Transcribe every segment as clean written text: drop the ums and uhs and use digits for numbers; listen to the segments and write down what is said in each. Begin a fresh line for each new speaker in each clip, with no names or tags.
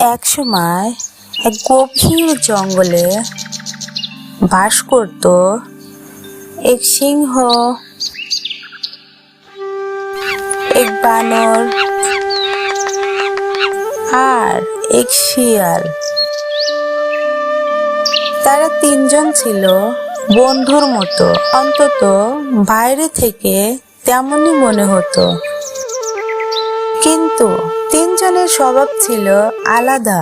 এক সময় এক গভীর জঙ্গলে বাস করত এক সিংহ, এক বানর আর এক শিয়াল। তারা তিনজন ছিল বন্ধুর মতো, অন্তত বাইরে থেকে তেমনই মনে হতো। কিন্তু তিনজনের স্বভাব ছিল আলাদা।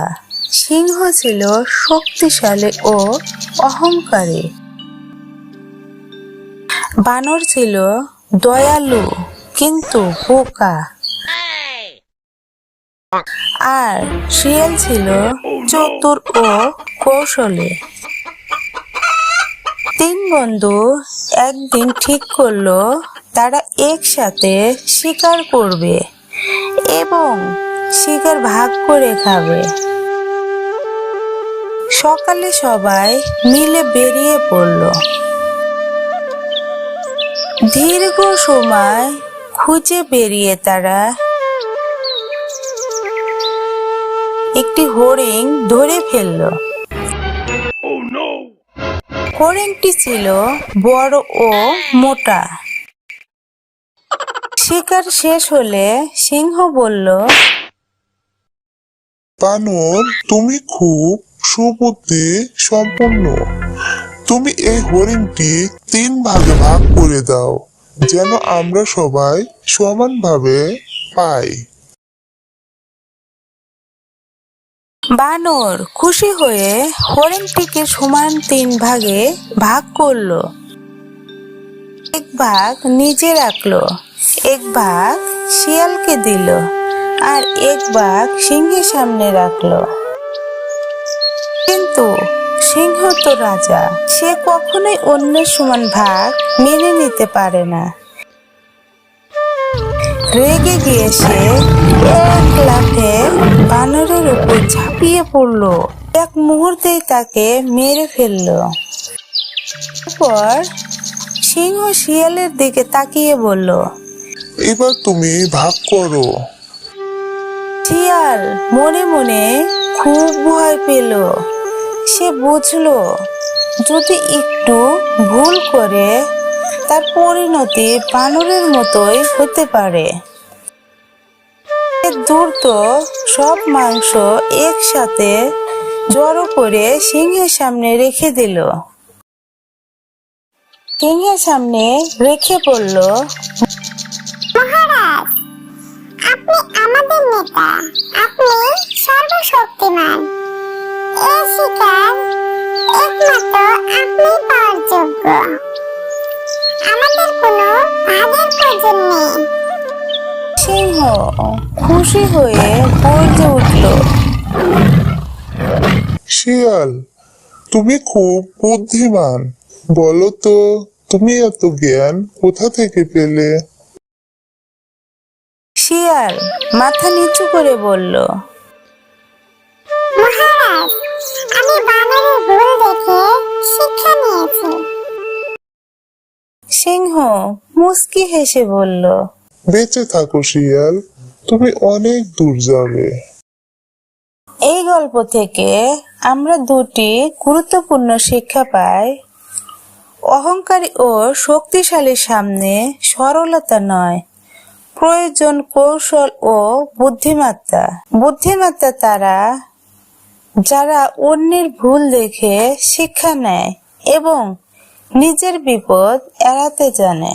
সিংহ ছিল শক্তিশালী ও অহংকারী, বানর ছিল দয়ালু কিন্তু বোকা, আর শিয়াল ছিল চতুর ও কৌশলী। তিন বন্ধু একদিন ঠিক করলো তারা একসাথে শিকার করবে এবং শিকার ভাগ করে খাবে। সকালে সবাই মিলে বেরিয়ে পড়ল। দীর্ঘ সময় খুঁজে বেরিয়ে তারা একটি হরিণ ধরে ফেলল। হরিণটি ছিল বড় ও মোটা। শিকার শেষ হলে সিংহ বলল,
বানর, তুমি খুব সুবুদ্ধি সম্পন্ন। তুমি এই হরিণটি 3 ভাগে ভাগ করে দাও, যেন আমরা সবাই সমানভাবে পাই।
বানর খুশি হয়ে হরিণটিকে সমান 3 ভাগে ভাগ করলো। এক ভাগ নিজে রাখলো, এক ভাগ শিয়ালকে দিল, আর এক ভাগ সিংহের সামনে রাখলো। কিন্তু সিংহ তো রাজা, সে কখনোই অন্যের সমান ভাগ মেনে নিতে পারে না। রেগে গিয়ে সে এক লাফে বানরের উপর ঝাঁপিয়ে পড়লো। এক মুহূর্তেই তাকে মেরে ফেললো। তারপর সিংহ শিয়ালের দিকে তাকিয়ে বলল,
এবার তুমি ভাগ করো।
শিয়াল মনে মনে খুব ভয় পেল। সে বুঝলো যদি একটু ভুল করে তার পরিণতি বানরের মতোই হতে পারে। দ্রুত সব মাংস একসাথে জড়ো করে সিংহের সামনে রেখে দিল। সিংহের সামনে রেখে বলল,
মহারাজ, আপনি আমাদের নেতা, আপনি সর্বশক্তিমান। এই শিকার একমাত্র আপনি পাওয়ার যোগ্য। আমাদের কোনো ভাগের প্রয়োজন নেই।
সিংহ খুশি হয়ে গর্জে উঠল,
শিয়াল, তুমি খুব বুদ্ধিমান। বলো তো, তুমি এত জ্ঞান কোথা থেকে পেলে?
শিয়াল মাথা নিচু করে বলল,
মহারাজ, আমি বানরের ভুল দেখে শিক্ষা নিয়েছি।
সিংহ মুচকি হেসে বলল,
বেঁচে থাকো শিয়াল, তুমি অনেক দূর যাবে।
এই গল্প থেকে আমরা দুটি গুরুত্বপূর্ণ শিক্ষা পাই। অহংকারী ও শক্তিশালীর সামনে সরলতা নয়, প্রয়োজন কৌশল ও বুদ্ধিমত্তা। বুদ্ধিমত্তা তারা যারা অন্যের ভুল দেখে শিক্ষা নেয় এবং নিজের বিপদ এড়াতে জানে।